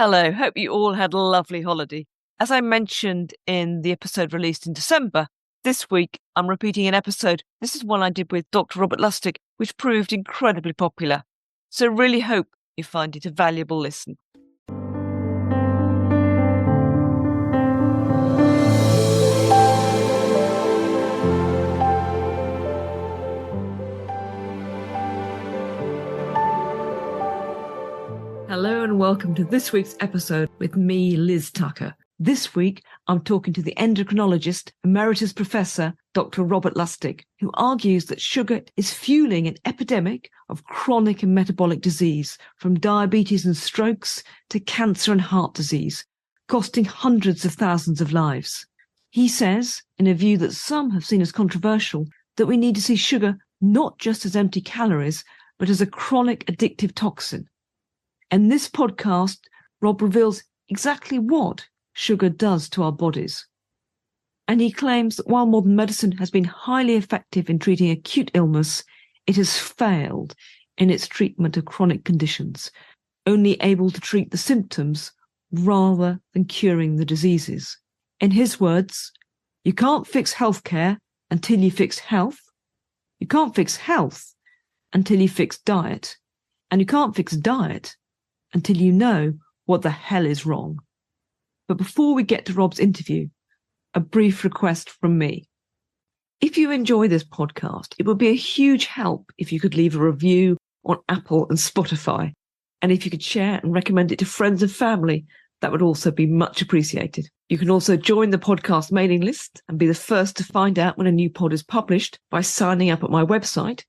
Hello, hope you all had a lovely holiday. As I mentioned in the episode released in December, this week I'm repeating an episode. This is one I did with Dr Robert Lustig, which proved incredibly popular. So really hope you find it a valuable listen. Hello and welcome to this week's episode with me, Liz Tucker. This week, I'm talking to the endocrinologist, emeritus professor, Dr. Robert Lustig, who argues that sugar is fueling an epidemic of chronic and metabolic disease, from diabetes and strokes to cancer and heart disease, costing hundreds of thousands of lives. He says, in a view that some have seen as controversial, that we need to see sugar not just as empty calories, but as a chronic addictive toxin. In this podcast, Rob reveals exactly what sugar does to our bodies. And he claims that while modern medicine has been highly effective in treating acute illness, it has failed in its treatment of chronic conditions, only able to treat the symptoms rather than curing the diseases. In his words, you can't fix healthcare until you fix health. You can't fix health until you fix diet. And you can't fix diet until you know what the hell is wrong. But before we get to Rob's interview, a brief request from me. If you enjoy this podcast, it would be a huge help if you could leave a review on Apple and Spotify. And if you could share and recommend it to friends and family, that would also be much appreciated. You can also join the podcast mailing list and be the first to find out when a new pod is published by signing up at my website,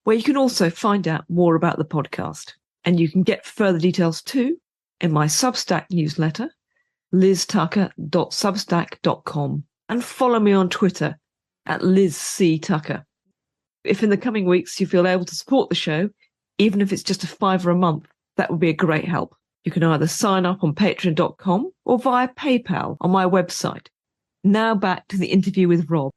where you can also find out more about the podcast. And you can get further details too in my Substack newsletter, liztucker.substack.com, and follow me on Twitter at LizCTucker. If in the coming weeks you feel able to support the show, even if it's just $5 a month, that would be a great help. You can either sign up on patreon.com or via PayPal on my website. Now back to the interview with Rob.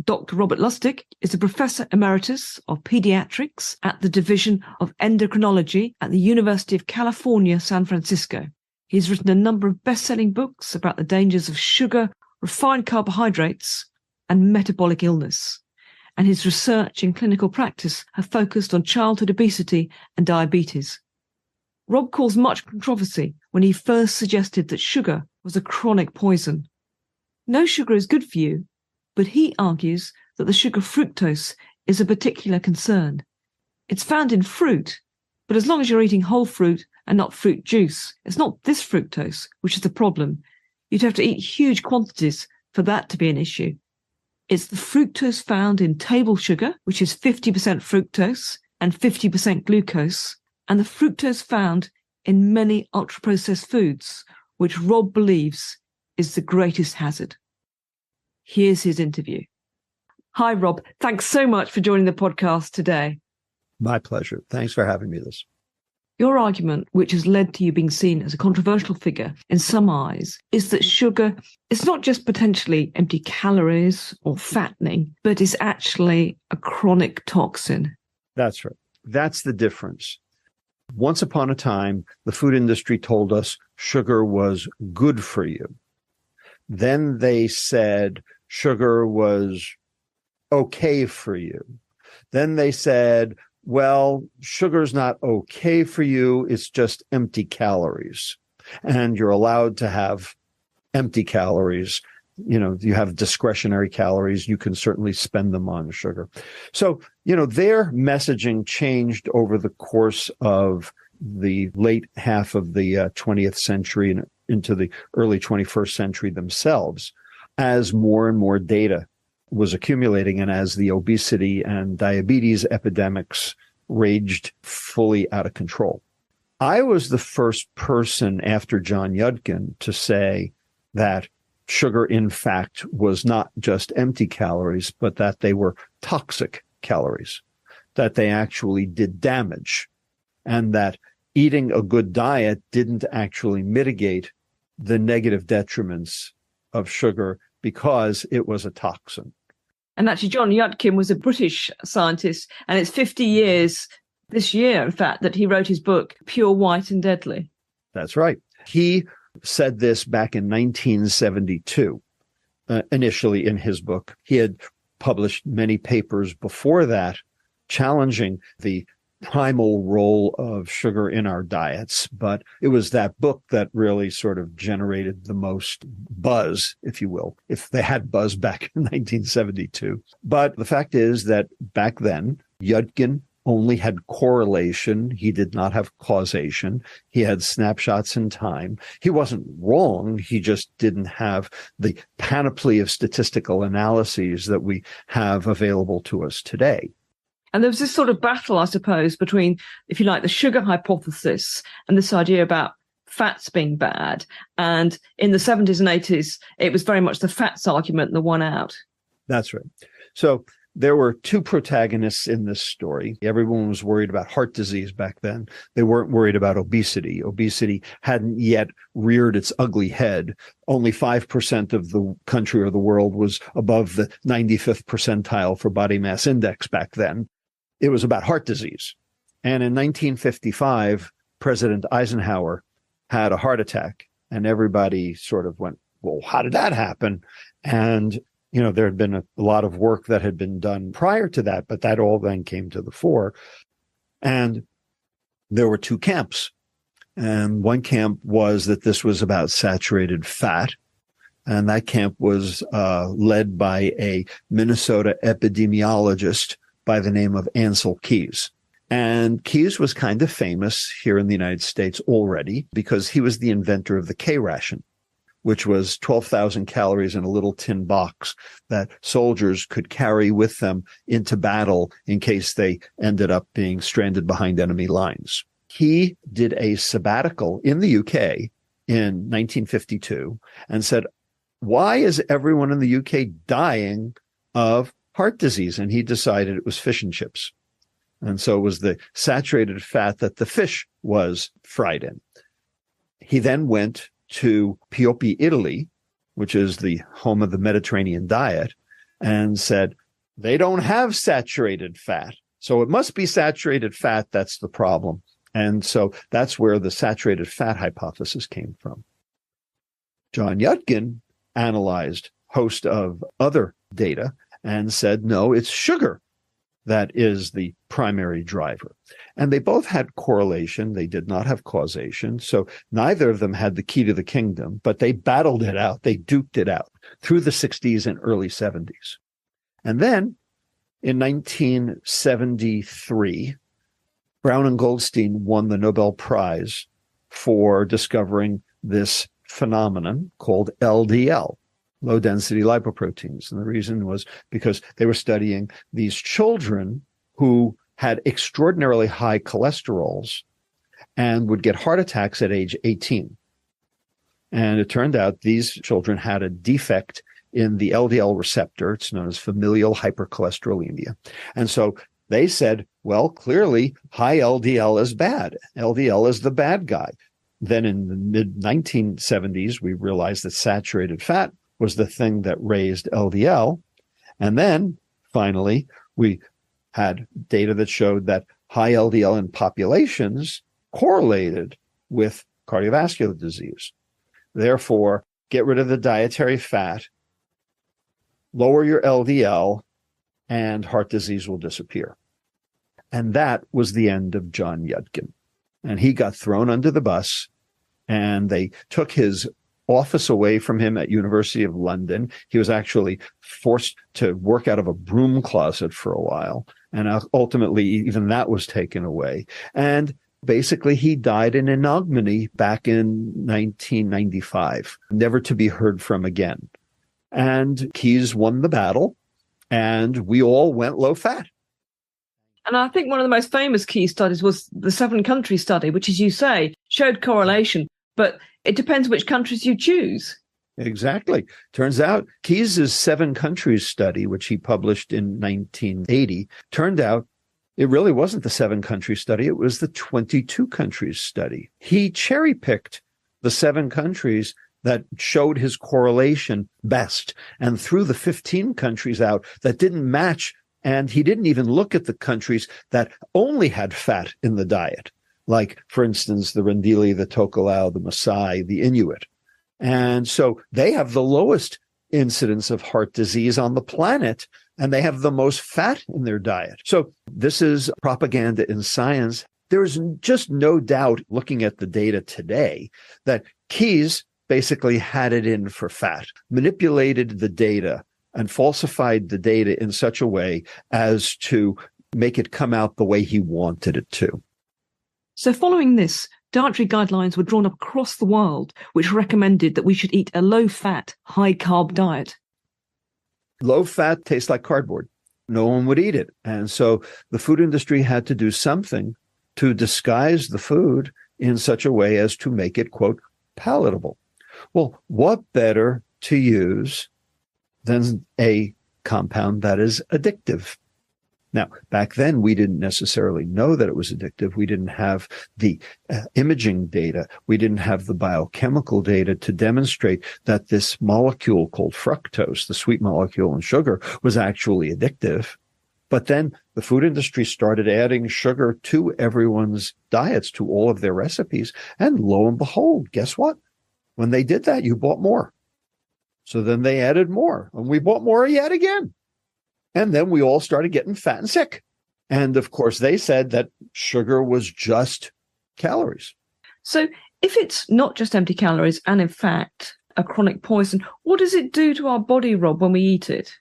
Dr. Robert Lustig is a professor emeritus of pediatrics at the Division of Endocrinology at the University of California, San Francisco. He's written a number of best-selling books about the dangers of sugar, refined carbohydrates, and metabolic illness. And his research and clinical practice have focused on childhood obesity and diabetes. Rob caused much controversy when he first suggested that sugar was a chronic poison. No sugar is good for you, but he argues that the sugar fructose is a particular concern. It's found in fruit, but as long as you're eating whole fruit and not fruit juice, it's not this fructose which is the problem. You'd have to eat huge quantities for that to be an issue. It's the fructose found in table sugar, which is 50% fructose and 50% glucose, and the fructose found in many ultra-processed foods, which Rob believes is the greatest hazard. Here's his interview. Hi, Rob. Thanks so much for joining the podcast today. My pleasure. Thanks for having me, Liz. Your argument, which has led to you being seen as a controversial figure in some eyes, is that sugar is not just potentially empty calories or fattening, but is actually a chronic toxin. That's right. That's the difference. Once upon a time, the food industry told us sugar was good for you. Then they said sugar was okay for you. Then they said, well, sugar's not okay for you. It's just empty calories. And you're allowed to have empty calories. You know, you have discretionary calories. You can certainly spend them on sugar. So, their messaging changed over the course of the late half of the 20th century and into the early 21st century themselves, as more and more data was accumulating and as the obesity and diabetes epidemics raged fully out of control. I was the first person after John Yudkin to say that sugar, in fact, was not just empty calories, but that they were toxic calories, that they actually did damage, and that eating a good diet didn't actually mitigate the negative detriments of sugar because it was a toxin. And actually, John Yudkin was a British scientist, and it's 50 years this year, in fact, that he wrote his book, Pure, White and Deadly. That's right. He said this back in 1972, initially in his book. He had published many papers before that challenging the primal role of sugar in our diets, but it was that book that really sort of generated the most buzz, if you will, if they had buzz back in 1972. But the fact is that back then, Yudkin only had correlation. He did not have causation. He had snapshots in time. He wasn't wrong. He just didn't have the panoply of statistical analyses that we have available to us today. And there was this sort of battle, I suppose, between, if you like, the sugar hypothesis and this idea about fats being bad. And in the 70s and 80s, it was very much the fats argument that won out. That's right. So there were two protagonists in this story. Everyone was worried about heart disease back then. They weren't worried about obesity. Obesity hadn't yet reared its ugly head. Only 5% of the country or the world was above the 95th percentile for body mass index back then. It was about heart disease. And in 1955, President Eisenhower had a heart attack, and everybody sort of went, well, how did that happen? And there had been a lot of work that had been done prior to that, but that all then came to the fore. And there were two camps. And one camp was that this was about saturated fat. And that camp was led by a Minnesota epidemiologist by the name of Ancel Keys. And Keys was kind of famous here in the United States already because he was the inventor of the K ration, which was 12,000 calories in a little tin box that soldiers could carry with them into battle in case they ended up being stranded behind enemy lines. He did a sabbatical in the UK in 1952 and said, why is everyone in the UK dying of heart disease? And he decided it was fish and chips. And so it was the saturated fat that the fish was fried in. He then went to Pioppi, Italy, which is the home of the Mediterranean diet, and said, they don't have saturated fat. So it must be saturated fat that's the problem. And so that's where the saturated fat hypothesis came from. John Yudkin analyzed a host of other data and said, no, it's sugar that is the primary driver. And they both had correlation. They did not have causation. So neither of them had the key to the kingdom, but they battled it out. They duked it out through the 60s and early 70s. And then in 1973, Brown and Goldstein won the Nobel Prize for discovering this phenomenon called LDL, low-density lipoproteins. And the reason was because they were studying these children who had extraordinarily high cholesterols and would get heart attacks at age 18. And it turned out these children had a defect in the LDL receptor. It's known as familial hypercholesterolemia. And so they said, well, clearly high LDL is bad. LDL is the bad guy. Then in the mid-1970s, we realized that saturated fat was the thing that raised LDL. And then finally, we had data that showed that high LDL in populations correlated with cardiovascular disease. Therefore, get rid of the dietary fat, lower your LDL, and heart disease will disappear. And that was the end of John Yudkin. And he got thrown under the bus, and they took his office away from him at University of London. He was actually forced to work out of a broom closet for a while. And ultimately, even that was taken away. And basically, he died in ignominy back in 1995, never to be heard from again. And Keys won the battle, and we all went low fat. And I think one of the most famous Keys studies was the 7-country study, which, as you say, showed correlation. But it depends which countries you choose. Exactly. Turns out Keys's 7 countries study, which he published in 1980, turned out it really wasn't the 7 country study. It was the 22 countries study. He cherry picked the 7 countries that showed his correlation best and threw the 15 countries out that didn't match. And he didn't even look at the countries that only had fat in the diet. like, for instance, the Rendili, the Tokelau, the Maasai, the Inuit. And so they have the lowest incidence of heart disease on the planet, and they have the most fat in their diet. So this is propaganda in science. There's just no doubt, looking at the data today, that Keyes basically had it in for fat, manipulated the data and falsified the data in such a way as to make it come out the way he wanted it to. So following this, dietary guidelines were drawn up across the world, which recommended that we should eat a low-fat, high-carb diet. Low fat tastes like cardboard. No one would eat it. And so the food industry had to do something to disguise the food in such a way as to make it, quote, palatable. Well, what better to use than a compound that is addictive? Now, back then, we didn't necessarily know that it was addictive. We didn't have the imaging data. We didn't have the biochemical data to demonstrate that this molecule called fructose, the sweet molecule in sugar, was actually addictive. But then the food industry started adding sugar to everyone's diets, to all of their recipes. And lo and behold, guess what? When they did that, you bought more. So then they added more, and we bought more yet again. And then we all started getting fat and sick. And of course, they said that sugar was just calories. So if it's not just empty calories and in fact a chronic poison, what does it do to our body, Rob, when we eat it?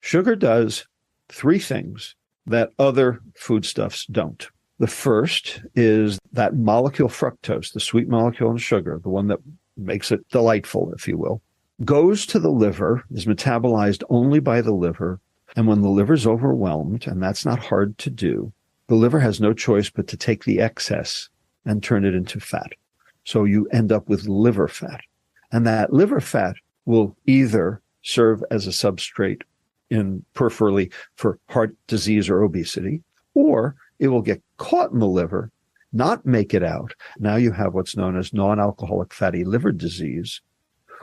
Sugar does three things that other foodstuffs don't. The first is that molecule fructose, the sweet molecule in sugar, the one that makes it delightful, if you will, goes to the liver, is metabolized only by the liver. And when the liver's overwhelmed, and that's not hard to do, the liver has no choice but to take the excess and turn it into fat. So you end up with liver fat. And that liver fat will either serve as a substrate peripherally for heart disease or obesity, or it will get caught in the liver, not make it out. Now you have what's known as non-alcoholic fatty liver disease,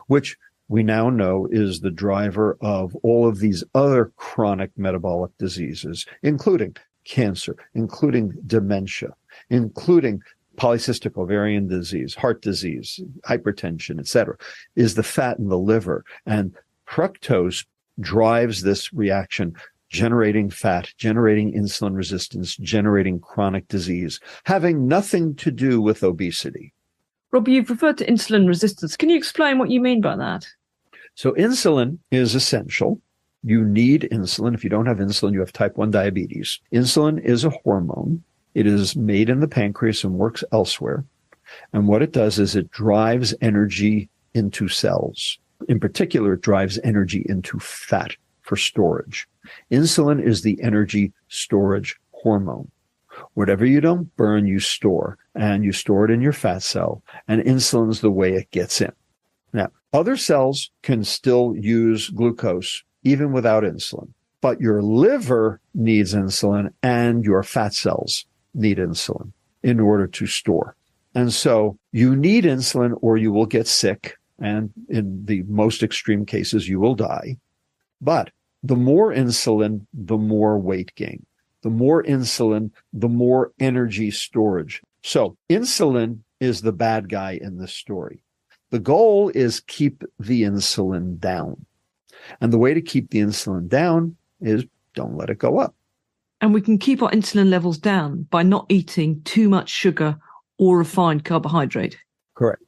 which we now know is the driver of all of these other chronic metabolic diseases, including cancer, including dementia, including polycystic ovarian disease, heart disease, hypertension, etc., is the fat in the liver. And fructose drives this reaction, generating fat, generating insulin resistance, generating chronic disease, having nothing to do with obesity. Rob, you've referred to insulin resistance. Can you explain what you mean by that? So insulin is essential. You need insulin. If you don't have insulin, you have type 1 diabetes. Insulin is a hormone. It is made in the pancreas and works elsewhere. And what it does is it drives energy into cells. In particular, it drives energy into fat for storage. Insulin is the energy storage hormone. Whatever you don't burn, you store, and you store it in your fat cell, and insulin's the way it gets in. Now, other cells can still use glucose even without insulin, but your liver needs insulin and your fat cells need insulin in order to store. And so you need insulin or you will get sick, and in the most extreme cases, you will die. But the more insulin, the more weight gain. The more insulin, the more energy storage. So insulin is the bad guy in this story. The goal is keep the insulin down. And the way to keep the insulin down is don't let it go up. And we can keep our insulin levels down by not eating too much sugar or refined carbohydrate. Correct.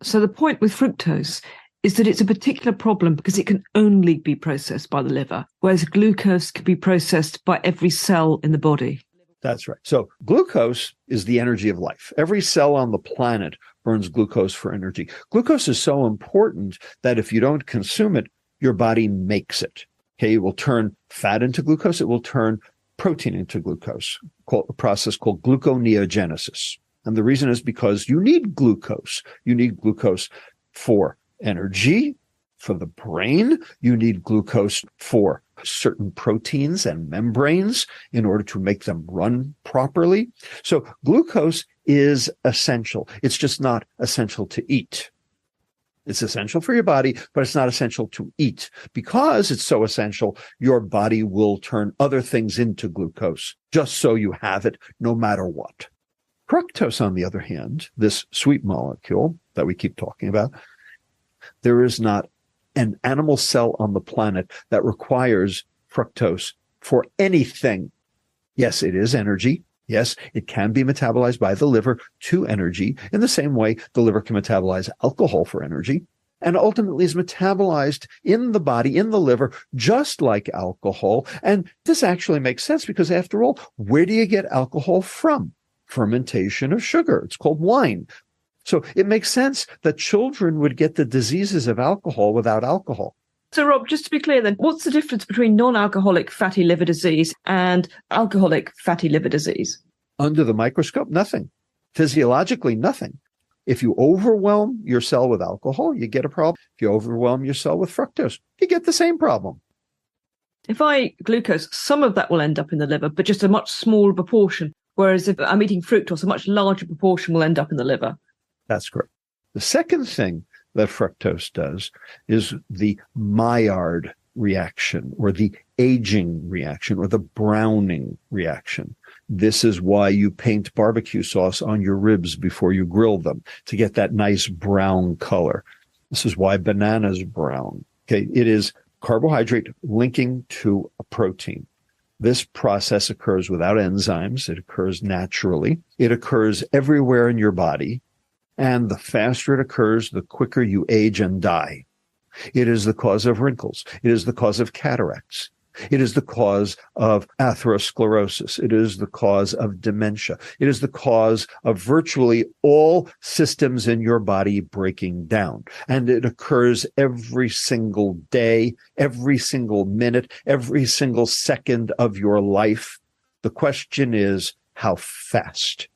So the point with fructose is that it's a particular problem because it can only be processed by the liver, whereas glucose can be processed by every cell in the body. That's right. So glucose is the energy of life. Every cell on the planet burns glucose for energy. Glucose is so important that if you don't consume it, your body makes it. Okay, it will turn fat into glucose. It will turn protein into glucose, a process called gluconeogenesis. And the reason is because you need glucose. You need glucose for energy, for the brain. You need glucose for certain proteins and membranes in order to make them run properly. So glucose is essential. It's just not essential to eat. It's essential for your body, but it's not essential to eat. Because it's so essential, your body will turn other things into glucose just so you have it no matter what. Fructose, on the other hand, this sweet molecule that we keep talking about, there is not an animal cell on the planet that requires fructose for anything. Yes, it is energy. Yes, it can be metabolized by the liver to energy in the same way the liver can metabolize alcohol for energy, and ultimately is metabolized in the body, in the liver, just like alcohol. And this actually makes sense because, after all, where do you get alcohol from? Fermentation of sugar. It's called wine. So it makes sense that children would get the diseases of alcohol without alcohol. So, Rob, just to be clear then, what's the difference between non-alcoholic fatty liver disease and alcoholic fatty liver disease? Under the microscope, nothing. Physiologically, nothing. If you overwhelm your cell with alcohol, you get a problem. If you overwhelm your cell with fructose, you get the same problem. If I eat glucose, some of that will end up in the liver, but just a much smaller proportion. Whereas if I'm eating fructose, a much larger proportion will end up in the liver. That's correct. The second thing that fructose does is the Maillard reaction, or the aging reaction, or the browning reaction. This is why you paint barbecue sauce on your ribs before you grill them, to get that nice brown color. This is why bananas brown. Okay, it is carbohydrate linking to a protein. This process occurs without enzymes. It occurs naturally. It occurs everywhere in your body. And the faster it occurs, the quicker you age and die. It is the cause of wrinkles. It is the cause of cataracts. It is the cause of atherosclerosis. It is the cause of dementia. It is the cause of virtually all systems in your body breaking down. And it occurs every single day, every single minute, every single second of your life. The question is, how fast?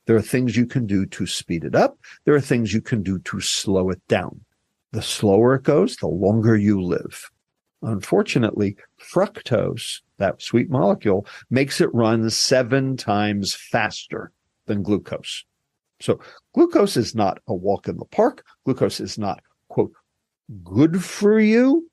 There are things you can do to speed it up. There are things you can do to slow it down. The slower it goes, the longer you live. Unfortunately, fructose, that sweet molecule, makes it run 7 times faster than glucose. So glucose is not a walk in the park. Glucose is not, quote, good for you.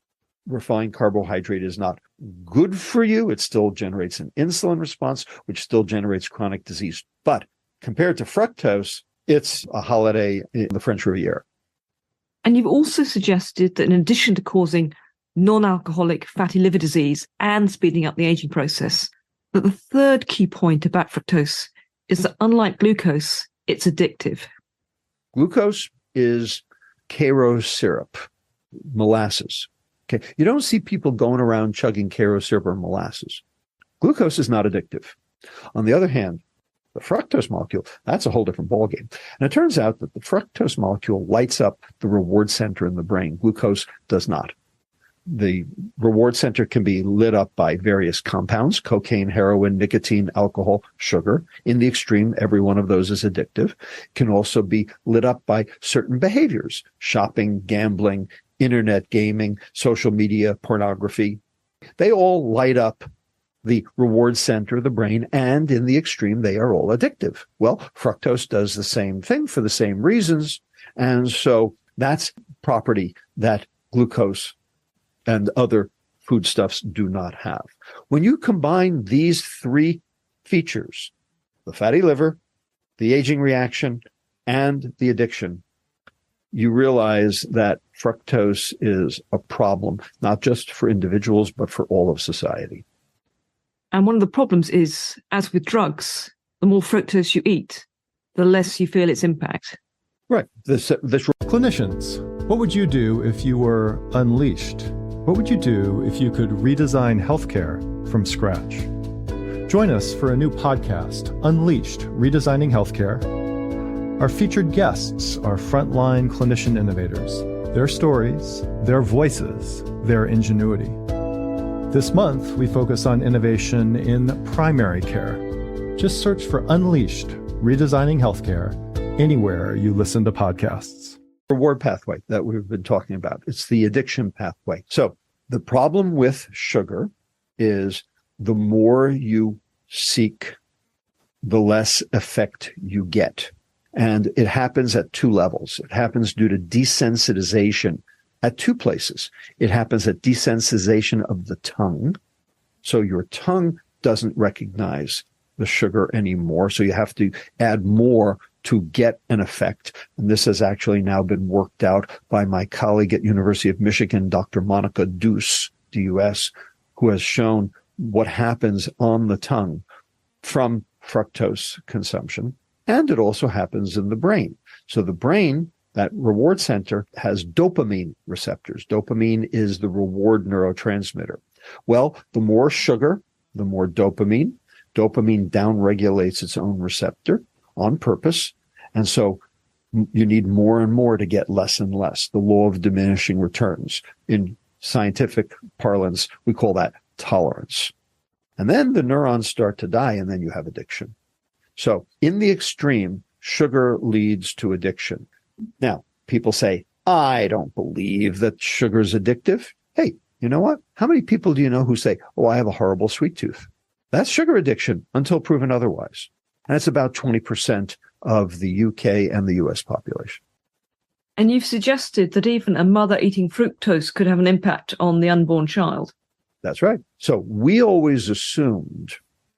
Refined carbohydrate is not good for you. It still generates an insulin response, which still generates chronic disease. But compared to fructose, it's a holiday in the French Riviera. And you've also suggested that in addition to causing non-alcoholic fatty liver disease and speeding up the aging process, that the third key point about fructose is that unlike glucose, it's addictive. Glucose is Karo syrup, molasses. Okay, you don't see people going around chugging Karo syrup or molasses. Glucose is not addictive. On the other hand, the fructose molecule, that's a whole different ballgame. And it turns out that the fructose molecule lights up the reward center in the brain. Glucose does not. The reward center can be lit up by various compounds: cocaine, heroin, nicotine, alcohol, sugar. In the extreme, every one of those is addictive. It can also be lit up by certain behaviors: shopping, gambling, internet gaming, social media, pornography. They all light up the reward center of the brain, and in the extreme, they are all addictive. Well, fructose does the same thing for the same reasons. And so that's property that glucose and other foodstuffs do not have. When you combine these 3 features, the fatty liver, the aging reaction, and the addiction, you realize that fructose is a problem, not just for individuals, but for all of society. And one of the problems is, as with drugs, the more fructose you eat, the less you feel its impact. Right. Clinicians, what would you do if you were unleashed? What would you do if you could redesign healthcare from scratch? Join us for a new podcast, Unleashed, Redesigning Healthcare. Our featured guests are frontline clinician innovators, their stories, their voices, their ingenuity. This month, we focus on innovation in primary care. Just search for Unleashed, Redesigning Healthcare anywhere you listen to podcasts. Reward pathway that we've been talking about. It's the addiction pathway. So the problem with sugar is the more you seek, the less effect you get. And it happens at 2 levels. It happens due to desensitization at 2 places. It happens at desensitization of the tongue. So your tongue doesn't recognize the sugar anymore. So you have to add more to get an effect. And this has actually now been worked out by my colleague at University of Michigan, Dr. Monica Deuce, D-U-S, who has shown what happens on the tongue from fructose consumption. And it also happens in the brain. So the brain, that reward center, has dopamine receptors. Dopamine is the reward neurotransmitter. Well, the more sugar, the more dopamine. Dopamine downregulates its own receptor on purpose. And so you need more and more to get less and less. The law of diminishing returns. In scientific parlance, we call that tolerance. And then the neurons start to die, and then you have addiction. So in the extreme, sugar leads to addiction. Now, people say, I don't believe that sugar is addictive. Hey, you know what? How many people do you know who say, oh, I have a horrible sweet tooth? That's sugar addiction until proven otherwise. And it's about 20% of the UK and the US population. And you've suggested that even a mother eating fructose could have an impact on the unborn child. That's right. So we always assumed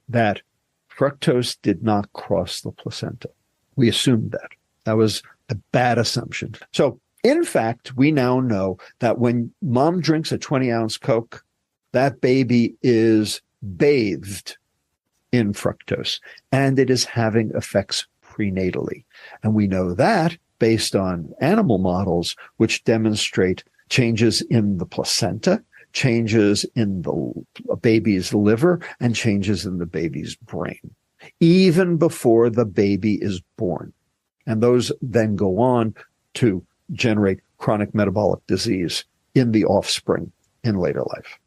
that fructose did not cross the placenta. We assumed that. That was a bad assumption. So in fact, we now know that when mom drinks a 20-ounce Coke, that baby is bathed in fructose, and it is having effects prenatally. And we know that based on animal models, which demonstrate changes in the placenta, changes in the baby's liver, and changes in the baby's brain, even before the baby is born. And those then go on to generate chronic metabolic disease in the offspring in later life.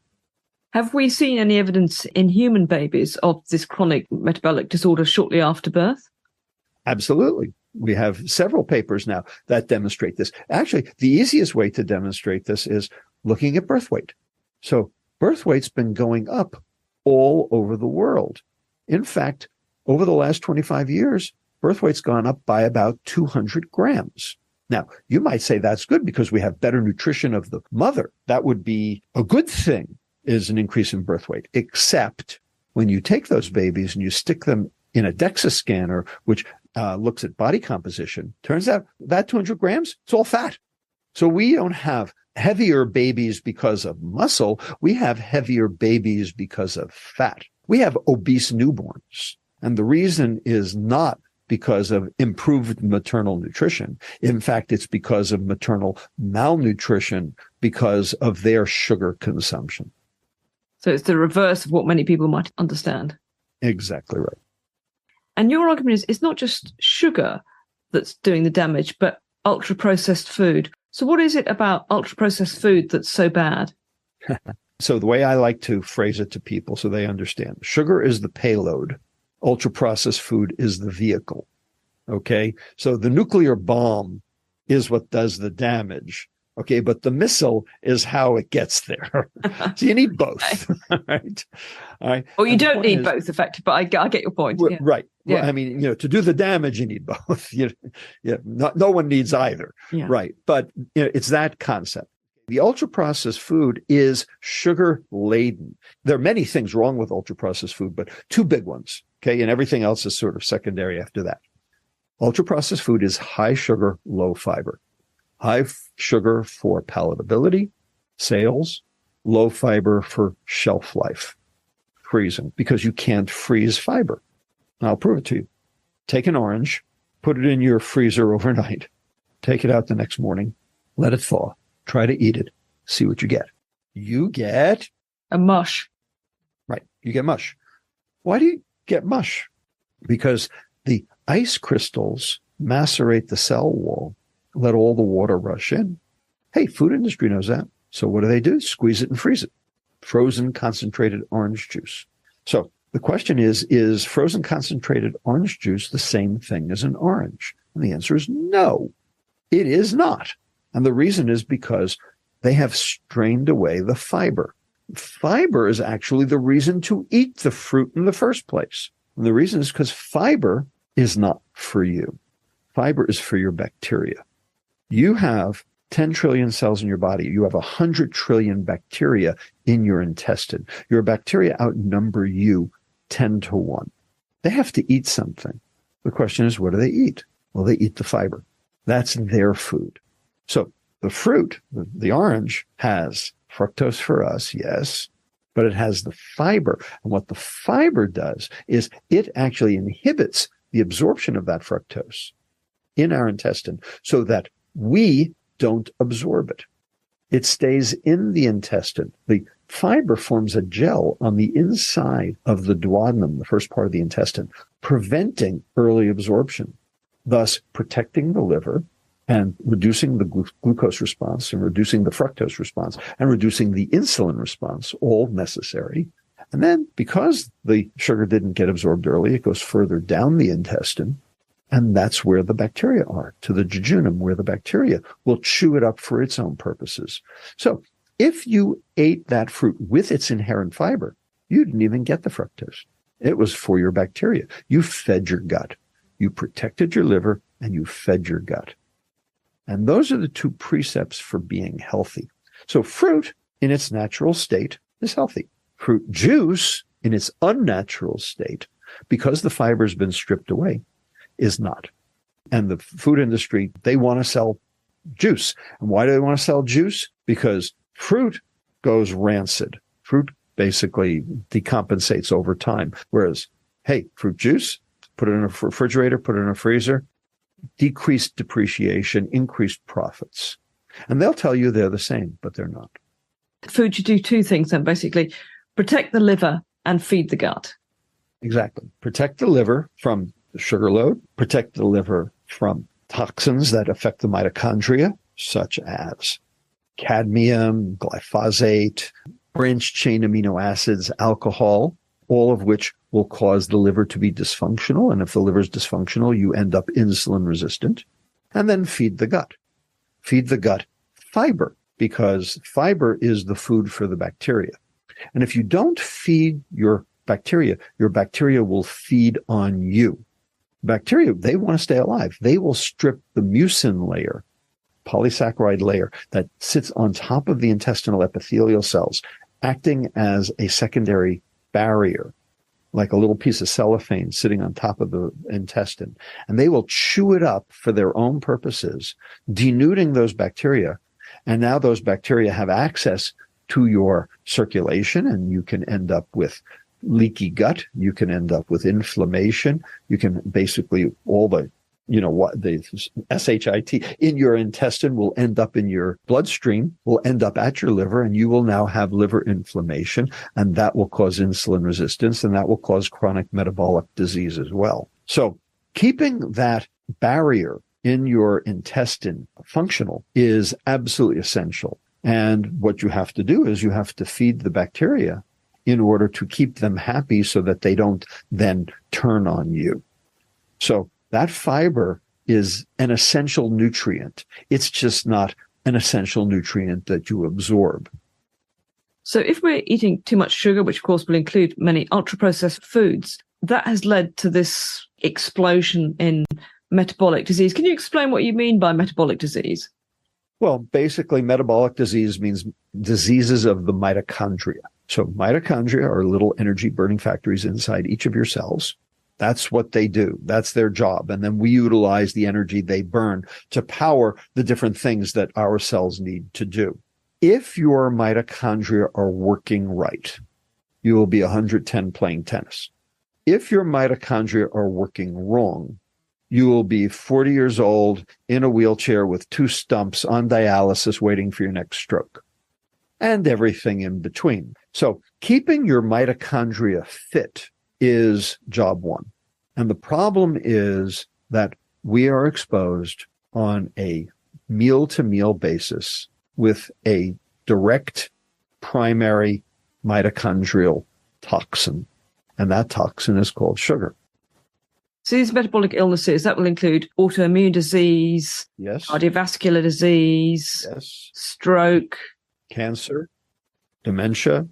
Have we seen any evidence in human babies of this chronic metabolic disorder shortly after birth? Absolutely. We have several papers now that demonstrate this. Actually, the easiest way to demonstrate this is looking at birth weight. So birth weight's been going up all over the world. In fact, over the last 25 years, birth weight's gone up by about 200 grams. Now, you might say that's good because we have better nutrition of the mother. That would be a good thing, is an increase in birth weight, except when you take those babies and you stick them in a DEXA scanner, which looks at body composition, turns out that 200 grams, it's all fat. So we don't have heavier babies because of muscle. We have heavier babies because of fat. We have obese newborns. And the reason is not because of improved maternal nutrition. In fact, it's because of maternal malnutrition because of their sugar consumption. So it's the reverse of what many people might understand. Exactly right. And your argument is it's not just sugar that's doing the damage, but ultra-processed food. So what is it about ultra-processed food that's so bad? So the way I like to phrase it to people so they understand, sugar is the payload. Ultra-processed food is the vehicle. Okay? So the nuclear bomb is what does the damage. Okay, but the missile is how it gets there. So you need both, right? All right. Well, you don't need both, effectively, but I get your point. Yeah. Right. Yeah. Well, I mean, to do the damage, you need both. No one needs either. Yeah. Right. But it's that concept. The ultra-processed food is sugar-laden. There are many things wrong with ultra-processed food, but two big ones, okay? And everything else is sort of secondary after that. Ultra-processed food is high sugar, low fiber. High sugar for palatability, sales, low fiber for shelf life, freezing, because you can't freeze fiber. And I'll prove it to you. Take an orange, put it in your freezer overnight, take it out the next morning, let it thaw, try to eat it, see what you get. You get a mush. Right. You get mush. Why do you get mush? Because the ice crystals macerate the cell wall, let all the water rush in. Hey, food industry knows that. So what do? Squeeze it and freeze it. Frozen concentrated orange juice. So the question is frozen concentrated orange juice the same thing as an orange? And the answer is no, it is not. And the reason is because they have strained away the fiber. Fiber is actually the reason to eat the fruit in the first place. And the reason is because fiber is not for you. Fiber is for your bacteria. You have 10 trillion cells in your body. You have 100 trillion bacteria in your intestine. Your bacteria outnumber you 10 to 1. They have to eat something. The question is, what do they eat? Well, they eat the fiber. That's their food. So the fruit, the orange, has fructose for us, yes, but it has the fiber. And what the fiber does is it actually inhibits the absorption of that fructose in our intestine so that we don't absorb it. It stays in the intestine. The fiber forms a gel on the inside of the duodenum, the first part of the intestine, preventing early absorption, thus protecting the liver and reducing the glucose response and reducing the fructose response and reducing the insulin response, all necessary. And then because the sugar didn't get absorbed early, it goes further down the intestine. And that's where the bacteria are, to the jejunum, where the bacteria will chew it up for its own purposes. So if you ate that fruit with its inherent fiber, you didn't even get the fructose. It was for your bacteria. You fed your gut. You protected your liver and you fed your gut. And those are the two precepts for being healthy. So fruit in its natural state is healthy. Fruit juice in its unnatural state, because the fiber has been stripped away, is not. And the food industry, they want to sell juice. And why do they want to sell juice? Because fruit goes rancid. Fruit basically decompensates over time. Whereas, hey, fruit juice, put it in a refrigerator, put it in a freezer, decreased depreciation, increased profits. And they'll tell you they're the same, but they're not. Food should do two things then, basically. Protect the liver and feed the gut. Exactly. Protect the liver from the sugar load, protect the liver from toxins that affect the mitochondria, such as cadmium, glyphosate, branched-chain amino acids, alcohol, all of which will cause the liver to be dysfunctional. And if the liver is dysfunctional, you end up insulin resistant. And then feed the gut. Feed the gut fiber, because fiber is the food for the bacteria. And if you don't feed your bacteria will feed on you. Bacteria, they want to stay alive. They will strip the mucin layer, polysaccharide layer that sits on top of the intestinal epithelial cells, acting as a secondary barrier, like a little piece of cellophane sitting on top of the intestine. And they will chew it up for their own purposes, denuding those bacteria. And now those bacteria have access to your circulation, and you can end up with leaky gut. You can end up with inflammation. You can basically all the, the SHIT in your intestine will end up in your bloodstream, will end up at your liver, and you will now have liver inflammation, and that will cause insulin resistance, and that will cause chronic metabolic disease as well. So keeping that barrier in your intestine functional is absolutely essential. And what you have to do is you have to feed the bacteria in order to keep them happy so that they don't then turn on you. So that fiber is an essential nutrient. It's just not an essential nutrient that you absorb. So if we're eating too much sugar, which of course will include many ultra-processed foods, that has led to this explosion in metabolic disease. Can you explain what you mean by metabolic disease? Well, basically, metabolic disease means diseases of the mitochondria. So mitochondria are little energy burning factories inside each of your cells. That's what they do. That's their job. And then we utilize the energy they burn to power the different things that our cells need to do. If your mitochondria are working right, you will be 110 playing tennis. If your mitochondria are working wrong, you will be 40 years old in a wheelchair with 2 stumps on dialysis waiting for your next stroke, and everything in between. So keeping your mitochondria fit is job one. And the problem is that we are exposed on a meal-to-meal basis with a direct primary mitochondrial toxin. And that toxin is called sugar. So these metabolic illnesses, that will include autoimmune disease, yes, cardiovascular disease, yes, stroke, cancer, dementia,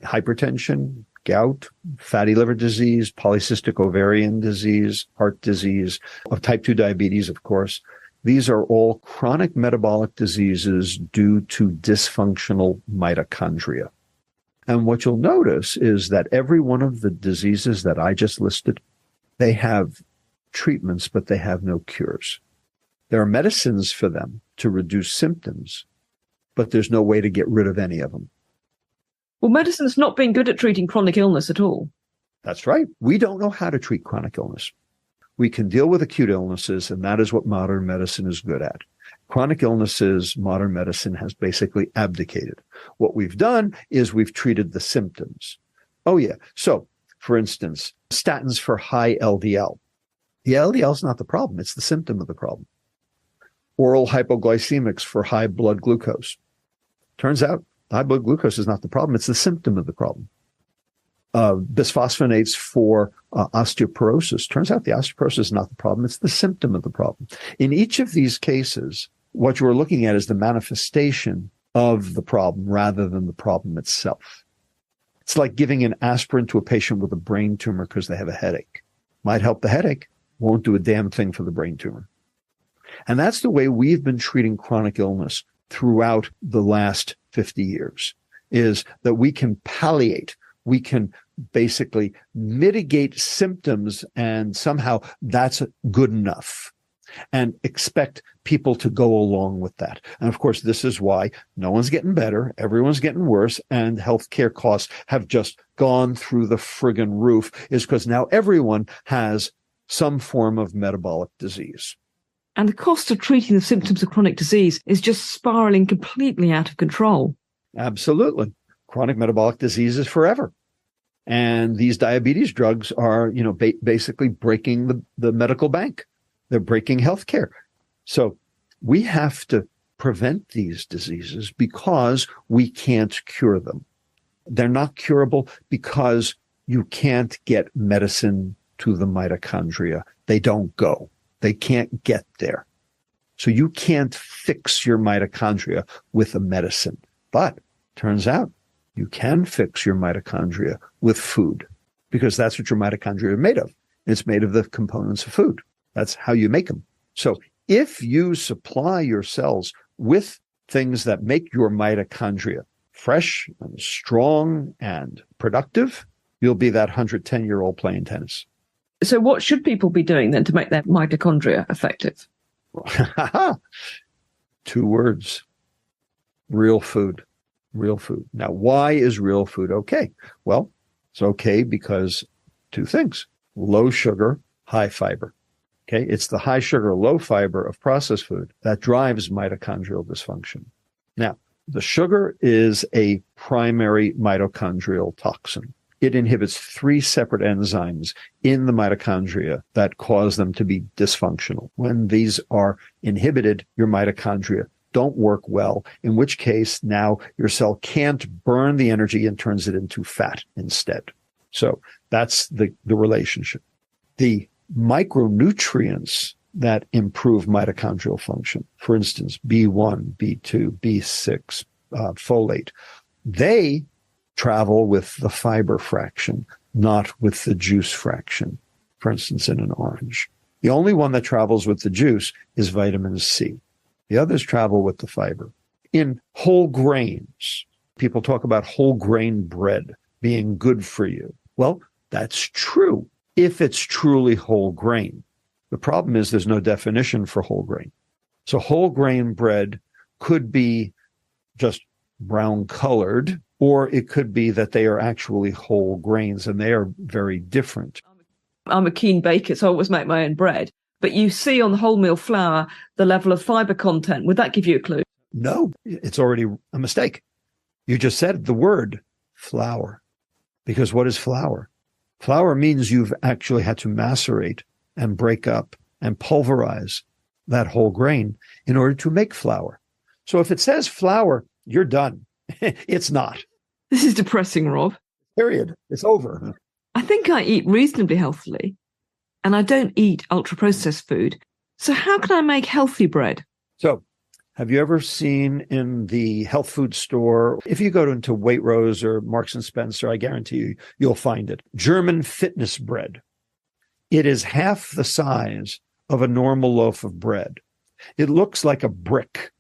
hypertension, gout, fatty liver disease, polycystic ovarian disease, heart disease, of type 2 diabetes, of course. These are all chronic metabolic diseases due to dysfunctional mitochondria. And what you'll notice is that every one of the diseases that I just listed They have treatments, but they have no cures. There are medicines for them to reduce symptoms, but there's no way to get rid of any of them. Well, medicine's not been good at treating chronic illness at all. That's right. We don't know how to treat chronic illness. We can deal with acute illnesses, and that is what modern medicine is good at. Chronic illnesses, modern medicine has basically abdicated. What we've done is we've treated the symptoms. Oh, yeah. So, for instance, statins for high LDL. The LDL is not the problem. It's the symptom of the problem. Oral hypoglycemics for high blood glucose. Turns out high blood glucose is not the problem. It's the symptom of the problem. Bisphosphonates for osteoporosis. Turns out the osteoporosis is not the problem. It's the symptom of the problem. In each of these cases, what you are looking at is the manifestation of the problem rather than the problem itself. It's like giving an aspirin to a patient with a brain tumor because they have a headache. Might help the headache, won't do a damn thing for the brain tumor. And that's the way we've been treating chronic illness throughout the last 50 years, is that we can palliate, we can basically mitigate symptoms, and somehow that's good enough, and expect people to go along with that. And of course, this is why no one's getting better, everyone's getting worse, and healthcare costs have just gone through the friggin' roof, is because now everyone has some form of metabolic disease. And the cost of treating the symptoms of chronic disease is just spiraling completely out of control. Absolutely. Chronic metabolic disease is forever. And these diabetes drugs are, basically breaking the medical bank. They're breaking healthcare. So we have to prevent these diseases because we can't cure them. They're not curable because you can't get medicine to the mitochondria. They don't go. They can't get there. So you can't fix your mitochondria with a medicine. But turns out you can fix your mitochondria with food, because that's what your mitochondria are made of. It's made of the components of food. That's how you make them. So if you supply your cells with things that make your mitochondria fresh and strong and productive, you'll be that 110-year-old playing tennis. So what should people be doing then to make their mitochondria effective? 2 words: real food. Real food. Now, why is real food okay? Well, it's okay because 2 things: low sugar, high fiber. Okay, it's the high sugar, low fiber of processed food that drives mitochondrial dysfunction. Now, the sugar is a primary mitochondrial toxin. It inhibits 3 separate enzymes in the mitochondria that cause them to be dysfunctional. When these are inhibited, your mitochondria don't work well, in which case now your cell can't burn the energy and turns it into fat instead. So that's the relationship. The micronutrients that improve mitochondrial function, for instance, B1, B2, B6, folate, they travel with the fiber fraction, not with the juice fraction, for instance, in an orange. The only one that travels with the juice is vitamin C. The others travel with the fiber. In whole grains, people talk about whole grain bread being good for you. Well, that's true if it's truly whole grain. The problem is there's no definition for whole grain. So whole grain bread could be just brown colored, or it could be that they are actually whole grains, and they are very different. I'm a keen baker, so I always make my own bread. But you see on the wholemeal flour the level of fiber content. Would that give you a clue? No, it's already a mistake. You just said the word flour. Because what is flour? Flour means you've actually had to macerate and break up and pulverize that whole grain in order to make flour. So if it says flour, you're done. It's not. This is depressing, Rob. Period. It's over. I think I eat reasonably healthily, and I don't eat ultra-processed food. So how can I make healthy bread? So have you ever seen in the health food store, if you go into Waitrose or Marks and Spencer, I guarantee you, you'll find it, German fitness bread. It is half the size of a normal loaf of bread. It looks like a brick.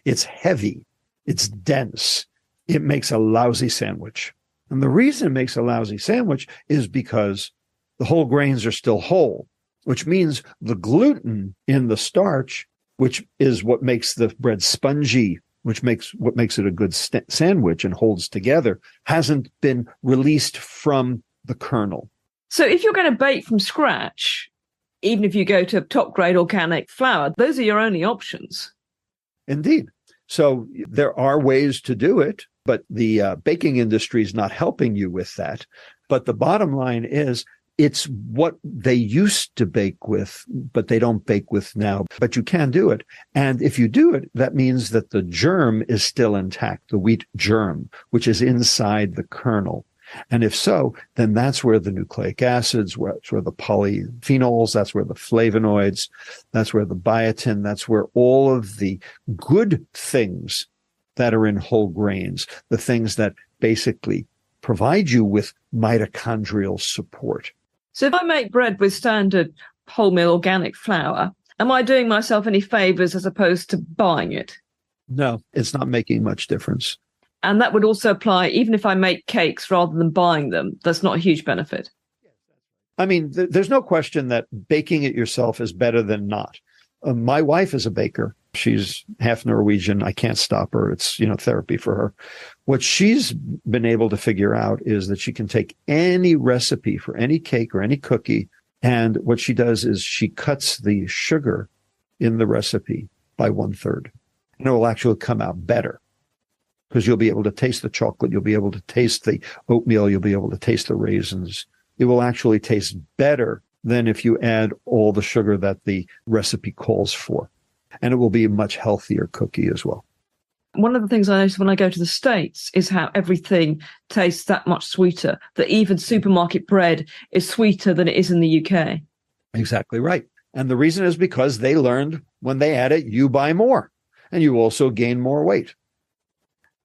It's heavy. It's dense. It makes a lousy sandwich. And the reason it makes a lousy sandwich is because the whole grains are still whole, which means the gluten in the starch, which is what makes the bread spongy, which makes it a good sandwich and holds together, hasn't been released from the kernel. So if you're going to bake from scratch, even if you go to top grade organic flour, those are your only options. Indeed. So there are ways to do it, but the baking industry is not helping you with that. But the bottom line is, it's what they used to bake with, but they don't bake with now. But you can do it. And if you do it, that means that the germ is still intact, the wheat germ, which is inside the kernel. And if so, then that's where the nucleic acids, that's where the polyphenols, that's where the flavonoids, that's where the biotin, that's where all of the good things that are in whole grains, the things that basically provide you with mitochondrial support. So if I make bread with standard wholemeal organic flour, am I doing myself any favors as opposed to buying it? No, it's not making much difference. And that would also apply even if I make cakes rather than buying them. That's not a huge benefit. I mean, there's no question that baking it yourself is better than not. My wife is a baker. She's half Norwegian. I can't stop her. It's, therapy for her. What she's been able to figure out is that she can take any recipe for any cake or any cookie, and what she does is she cuts the sugar in the recipe by 1/3. And it will actually come out better because you'll be able to taste the chocolate. You'll be able to taste the oatmeal. You'll be able to taste the raisins. It will actually taste better than if you add all the sugar that the recipe calls for. And it will be a much healthier cookie as well. One of the things I notice when I go to the States is how everything tastes that much sweeter, that even supermarket bread is sweeter than it is in the UK. Exactly right. And the reason is because they learned when they add it, you buy more and you also gain more weight.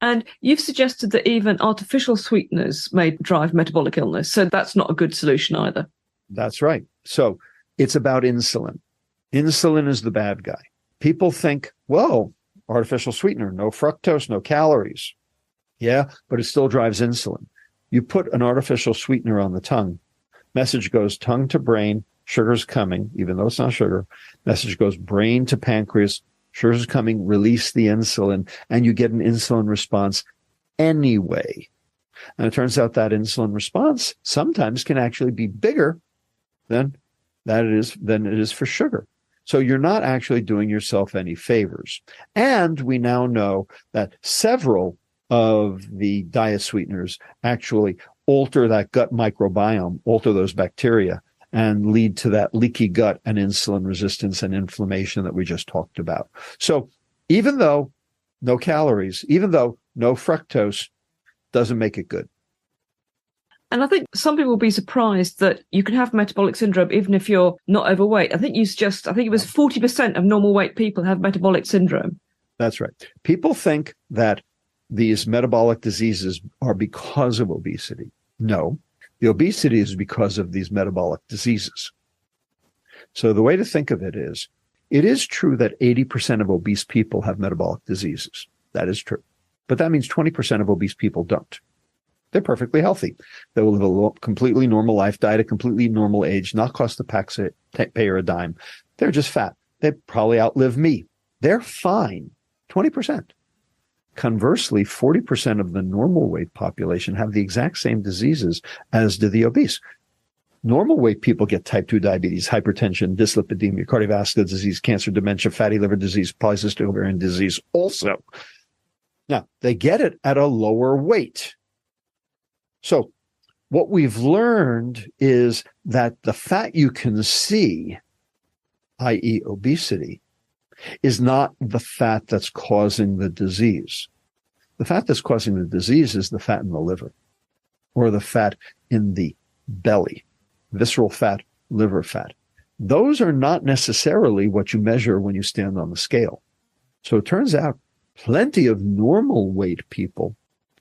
And you've suggested that even artificial sweeteners may drive metabolic illness. So that's not a good solution either. That's right. So it's about insulin. Insulin is the bad guy. People think, well, artificial sweetener, no fructose, no calories. Yeah, but it still drives insulin. You put an artificial sweetener on the tongue, message goes tongue to brain, sugar's coming, even though it's not sugar. Message goes brain to pancreas, sugar's coming, release the insulin, and you get an insulin response anyway. And it turns out that insulin response sometimes can actually be bigger than it is for sugar. So you're not actually doing yourself any favors. And we now know that several of the diet sweeteners actually alter that gut microbiome, alter those bacteria, and lead to that leaky gut and insulin resistance and inflammation that we just talked about. So even though no calories, even though no fructose, doesn't make it good. And I think some people will be surprised that you can have metabolic syndrome even if you're not overweight. I think it was 40% of normal weight people have metabolic syndrome. That's right. People think that these metabolic diseases are because of obesity. No, the obesity is because of these metabolic diseases. So the way to think of it is true that 80% of obese people have metabolic diseases. That is true. But that means 20% of obese people don't. They're perfectly healthy. They will live a completely normal life, die at a completely normal age, not cost the taxpayer a dime. They're just fat. They probably outlive me. They're fine. 20%. Conversely, 40% of the normal weight population have the exact same diseases as do the obese. Normal weight people get type 2 diabetes, hypertension, dyslipidemia, cardiovascular disease, cancer, dementia, fatty liver disease, polycystic ovarian disease also. Now, they get it at a lower weight. So what we've learned is that the fat you can see, i.e. obesity, is not the fat that's causing the disease. The fat that's causing the disease is the fat in the liver or the fat in the belly, visceral fat, liver fat. Those are not necessarily what you measure when you stand on the scale. So it turns out plenty of normal weight people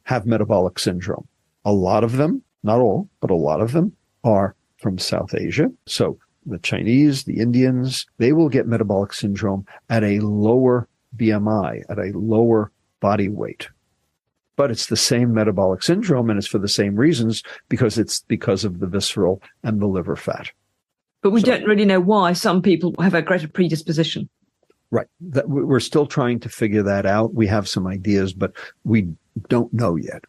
have metabolic syndrome. A lot of them, not all, but a lot of them are from South Asia. So the Chinese, the Indians, they will get metabolic syndrome at a lower BMI, at a lower body weight. but it's the same metabolic syndrome, and it's for the same reasons, because it's because of the visceral and the liver fat. But we don't really know why some people have a greater predisposition. Right. We're still trying to figure that out. We have some ideas, but we don't know yet.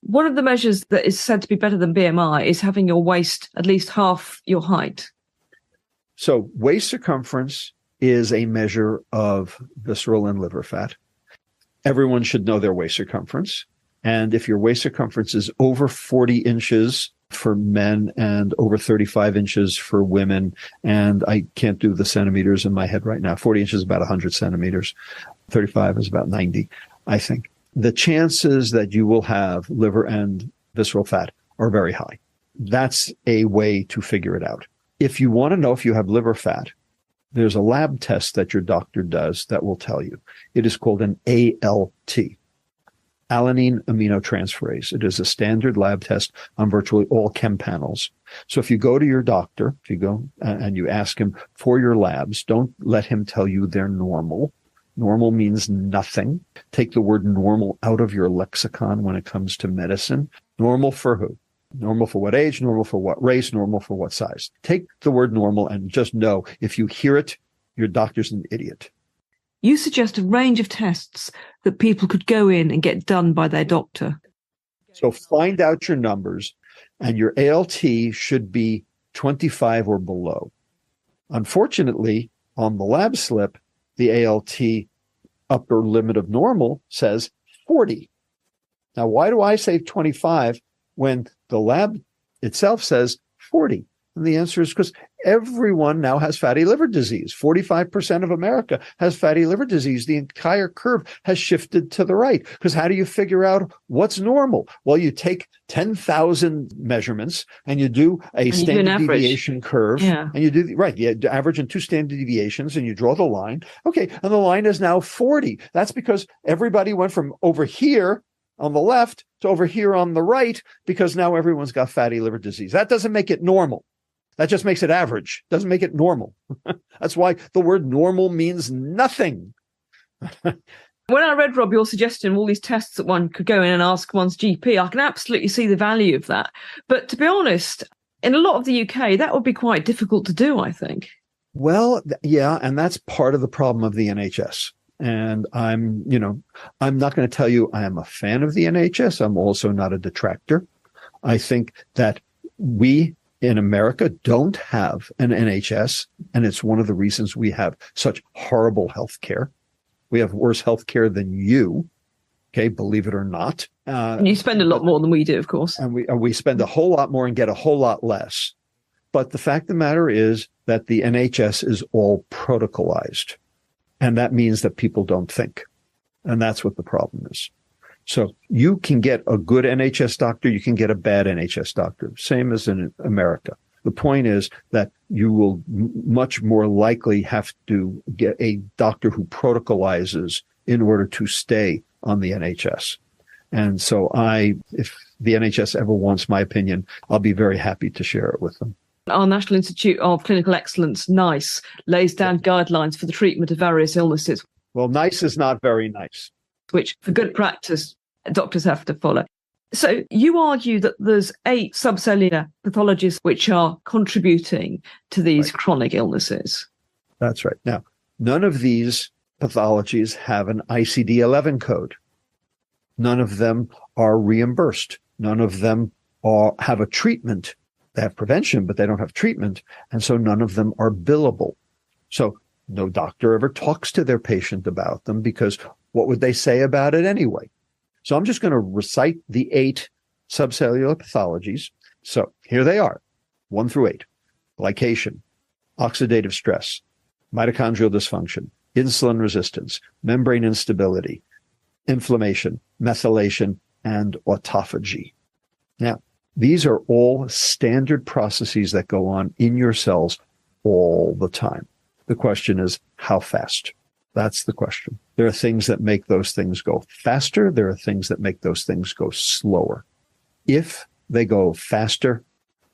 One of the measures that is said to be better than BMI is having your waist at least half your height. So waist circumference is a measure of visceral and liver fat. Everyone should know their waist circumference. And if your waist circumference is over 40 inches for men and over 35 inches for women, and I can't do the centimeters in my head right now. 40 inches is about 100 centimeters. 35 is about 90, I think. The chances that you will have liver and visceral fat are very high. That's a way to figure it out. If you want to know if you have liver fat, there's a lab test that your doctor does that will tell you. It is called an ALT, alanine aminotransferase. It is a standard lab test on virtually all chem panels. So if you go to your doctor, if you go and you ask him for your labs, don't let him tell you they're normal. Normal means nothing. Take the word normal out of your lexicon when it comes to medicine. Normal for who? Normal for what age? Normal for what race? Normal for what size? Take the word normal and just know if you hear it, your doctor's an idiot. You suggest a range of tests that people could go in and get done by their doctor. So find out your numbers, and your ALT should be 25 or below. Unfortunately, on the lab slip, the ALT upper limit of normal says 40. Now, why do I say 25 when the lab itself says 40? And the answer is because everyone now has fatty liver disease. 45% of America has fatty liver disease. The entire curve has shifted to the right. Because how do you figure out what's normal? Well, you take 10,000 measurements and you do a standard deviation curve. Yeah. And you do, you average in 2 standard deviations and you draw the line. Okay, and the line is now 40. That's because everybody went from over here on the left to over here on the right, because now everyone's got fatty liver disease. That doesn't make it normal. That just makes it average. Doesn't make it normal. That's why the word normal means nothing. When I read, Rob, your suggestion of all these tests that one could go in and ask one's GP, I can absolutely see the value of that. But to be honest, in a lot of the UK, that would be quite difficult to do, I think. Well, yeah, and that's part of the problem of the NHS. And I'm not going to tell you I am a fan of the NHS. I'm also not a detractor. I think that we in America don't have an NHS, and it's one of the reasons we have such horrible health care. We have worse health care than you, okay, believe it or not. And you spend a lot more than we do, of course. And we spend a whole lot more and get a whole lot less. But the fact of the matter is that the NHS is all protocolized. And that means that people don't think. And that's what the problem is. So you can get a good NHS doctor, you can get a bad NHS doctor, same as in America. The point is that you will much more likely have to get a doctor who protocolizes in order to stay on the NHS. And so if the NHS ever wants my opinion, I'll be very happy to share it with them. Our National Institute of Clinical Excellence, NICE, lays down guidelines for the treatment of various illnesses. Well, NICE is not very nice. Which, for good practice, doctors have to follow. So you argue that there's 8 subcellular pathologies which are contributing to these chronic illnesses. That's right. Now, none of these pathologies have an ICD-11 code. None of them are reimbursed. None of them have a treatment. They have prevention, but they don't have treatment. And so none of them are billable. So no doctor ever talks to their patient about them, because what would they say about it anyway? So I'm just going to recite the 8 subcellular pathologies. So here they are, 1 through 8. Glycation, oxidative stress, mitochondrial dysfunction, insulin resistance, membrane instability, inflammation, methylation, and autophagy. Now, these are all standard processes that go on in your cells all the time. The question is, how fast? That's the question. There are things that make those things go faster. There are things that make those things go slower. If they go faster,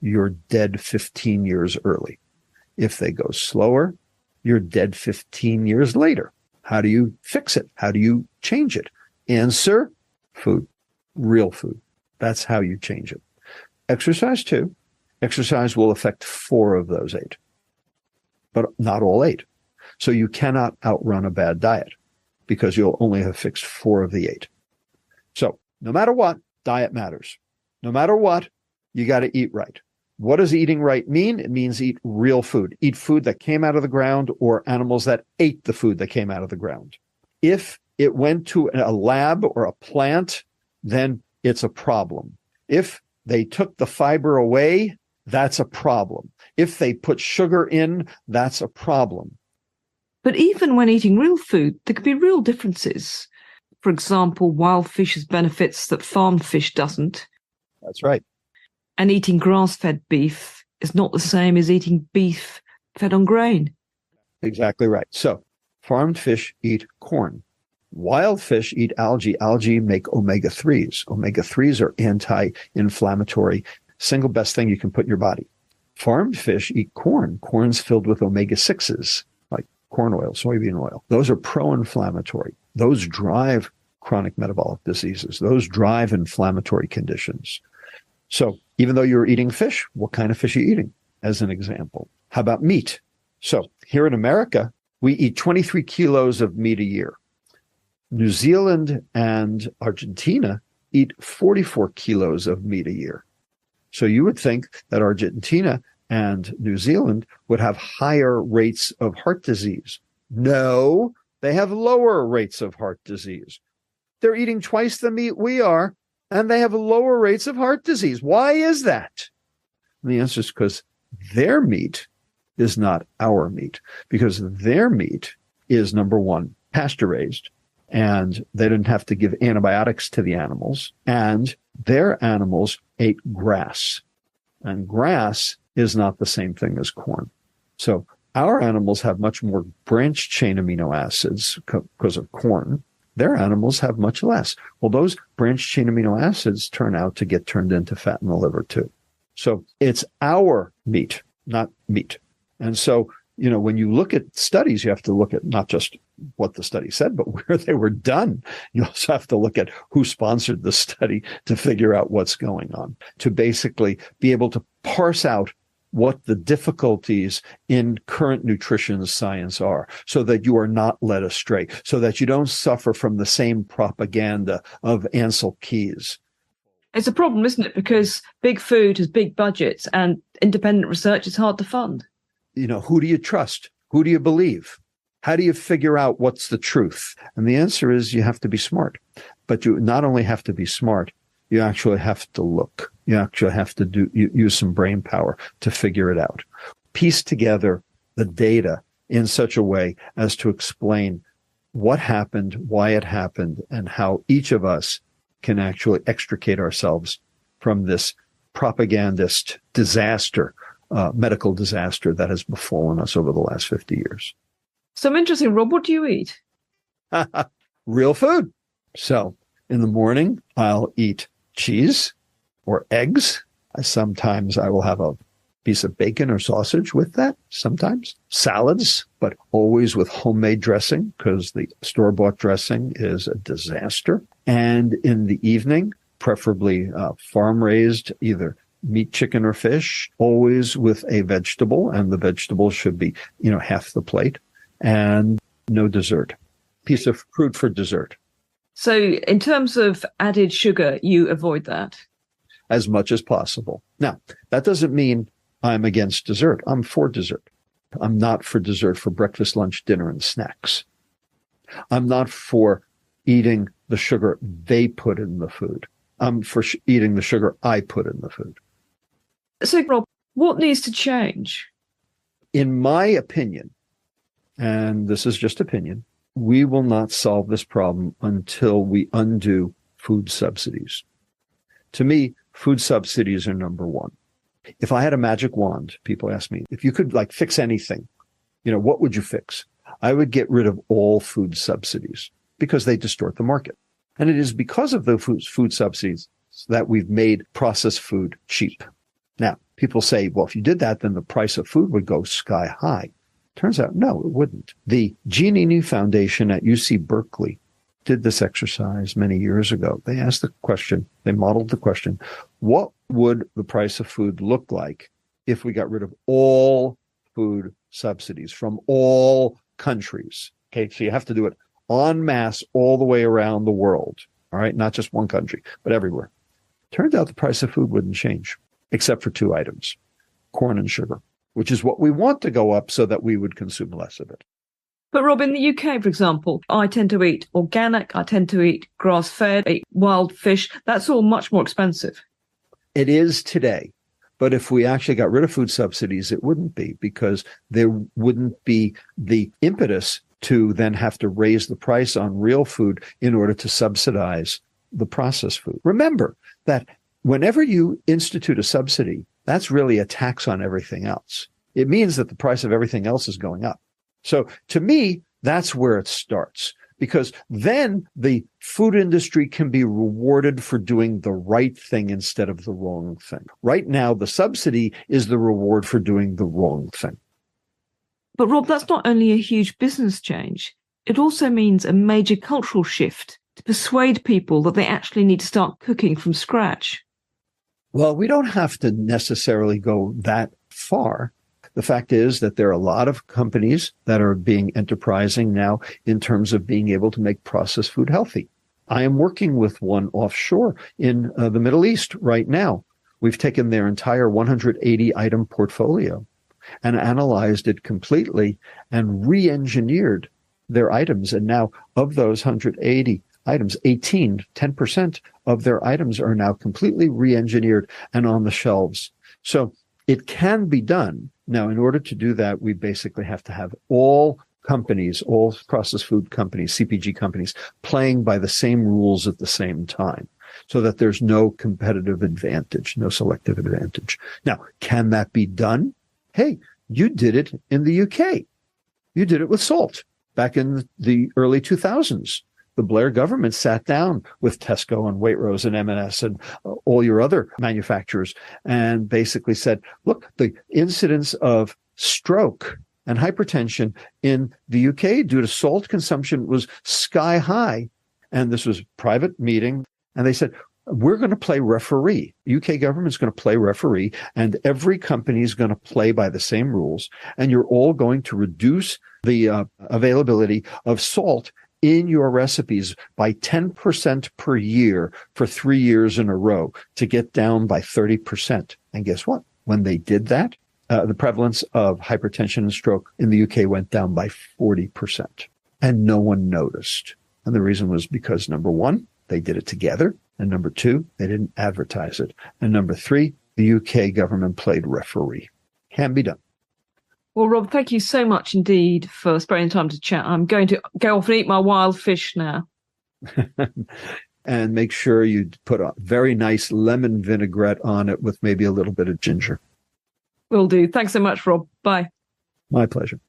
you're dead 15 years early. If they go slower, you're dead 15 years later. How do you fix it? How do you change it? Answer, food, real food. That's how you change it. Exercise too. Exercise will affect 4 of those 8, but not all 8. So you cannot outrun a bad diet because you'll only have fixed 4 of the 8. So no matter what, diet matters. No matter what, you got to eat right. What does eating right mean? It means eat real food. Eat food that came out of the ground or animals that ate the food that came out of the ground. If it went to a lab or a plant, then it's a problem. If they took the fiber away, that's a problem. If they put sugar in, that's a problem. But even when eating real food, there can be real differences. For example, wild fish has benefits that farmed fish doesn't. That's right. And eating grass-fed beef is not the same as eating beef fed on grain. Exactly right. So farmed fish eat corn. Wild fish eat algae. Algae make omega-3s. Omega-3s are anti-inflammatory. Single best thing you can put in your body. Farmed fish eat corn. Corn's filled with omega-6s, like corn oil, soybean oil. Those are pro-inflammatory. Those drive chronic metabolic diseases. Those drive inflammatory conditions. So even though you're eating fish, what kind of fish are you eating, as an example? How about meat? So here in America, we eat 23 kilos of meat a year. New Zealand and Argentina eat 44 kilos of meat a year. So you would think that Argentina and New Zealand would have higher rates of heart disease. No, they have lower rates of heart disease. They're eating twice the meat we are, and they have lower rates of heart disease. Why is that? And the answer is because their meat is not our meat, because their meat is, number one, pasture-raised, and they didn't have to give antibiotics to the animals, and their animals ate grass. And grass is not the same thing as corn. So our animals have much more branched chain amino acids because of corn. Their animals have much less. Well, those branched chain amino acids turn out to get turned into fat in the liver too. So it's our meat, not meat. And so, when you look at studies, you have to look at not just what the study said, but where they were done. You also have to look at who sponsored the study to figure out what's going on, to basically be able to parse out what the difficulties in current nutrition science are, so that you are not led astray, so that you don't suffer from the same propaganda of Ansel Keys. It's a problem, isn't it? Because big food has big budgets and independent research is hard to fund. Who do you trust? Who do you believe? How do you figure out what's the truth? And the answer is you have to be smart. But you not only have to be smart, you actually have to look. You actually have to use some brain power to figure it out. Piece together the data in such a way as to explain what happened, why it happened, and how each of us can actually extricate ourselves from this propagandist disaster, medical disaster that has befallen us over the last 50 years. So interesting, Rob, what do you eat? Real food. So in the morning, I'll eat cheese or eggs. Sometimes I will have a piece of bacon or sausage with that. Sometimes salads, but always with homemade dressing, because the store-bought dressing is a disaster. And in the evening, preferably farm-raised, either meat, chicken, or fish, always with a vegetable. And the vegetable should be, half the plate, and no dessert. Piece of fruit for dessert. So in terms of added sugar, you avoid that? As much as possible. Now, that doesn't mean I'm against dessert. I'm for dessert. I'm not for dessert for breakfast, lunch, dinner, and snacks. I'm not for eating the sugar they put in the food. I'm for eating the sugar I put in the food. So, Rob, what needs to change? In my opinion, and this is just opinion, we will not solve this problem until we undo food subsidies. To me, food subsidies are number one. If I had a magic wand, people ask me, if you could fix anything, what would you fix? I would get rid of all food subsidies because they distort the market. And it is because of the food subsidies that we've made processed food cheap. Now, people say, well, if you did that, then the price of food would go sky high. Turns out, no, it wouldn't. The Giannini Foundation at UC Berkeley did this exercise many years ago. They asked the question, they modeled the question, what would the price of food look like if we got rid of all food subsidies from all countries? Okay, so you have to do it en masse all the way around the world. All right, not just one country, but everywhere. Turns out the price of food wouldn't change, except for two items, corn and sugar, which is what we want to go up so that we would consume less of it. But Rob, in the UK, for example, I tend to eat organic, I tend to eat grass-fed, eat wild fish. That's all much more expensive. It is today. But if we actually got rid of food subsidies, it wouldn't be, because there wouldn't be the impetus to then have to raise the price on real food in order to subsidize the processed food. Remember that whenever you institute a subsidy, that's really a tax on everything else. It means that the price of everything else is going up. So to me, that's where it starts, because then the food industry can be rewarded for doing the right thing instead of the wrong thing. Right now, the subsidy is the reward for doing the wrong thing. But Rob, that's not only a huge business change. It also means a major cultural shift to persuade people that they actually need to start cooking from scratch. Well, we don't have to necessarily go that far. The fact is that there are a lot of companies that are being enterprising now in terms of being able to make processed food healthy. I am working with one offshore in the Middle East right now. We've taken their entire 180 item portfolio and analyzed it completely and re-engineered their items. And now of those 180 items, 10% of their items are now completely re-engineered and on the shelves. So it can be done. Now, in order to do that, we basically have to have all companies, all processed food companies, CPG companies, playing by the same rules at the same time, so that there's no competitive advantage, no selective advantage. Now, can that be done? Hey, you did it in the UK. You did it with salt back in the early 2000s. The Blair government sat down with Tesco and Waitrose and M&S and all your other manufacturers and basically said, look, the incidence of stroke and hypertension in the UK due to salt consumption was sky high. And this was a private meeting. And they said, we're going to play referee. UK government's going to play referee, and every company is going to play by the same rules. And you're all going to reduce the availability of salt in your recipes by 10% per year for 3 years in a row to get down by 30%. And guess what? When they did that, the prevalence of hypertension and stroke in the UK went down by 40%. And no one noticed. And the reason was because, number one, they did it together. And number two, they didn't advertise it. And number three, the UK government played referee. Can be done. Well, Rob, thank you so much indeed for sparing time to chat. I'm going to go off and eat my wild fish now. And make sure you put a very nice lemon vinaigrette on it with maybe a little bit of ginger. Will do. Thanks so much, Rob. Bye. My pleasure.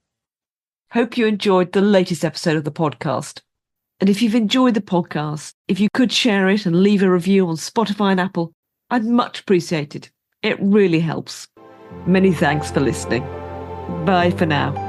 Hope you enjoyed the latest episode of the podcast. And if you've enjoyed the podcast, if you could share it and leave a review on Spotify and Apple, I'd much appreciate it. It really helps. Many thanks for listening. Bye for now.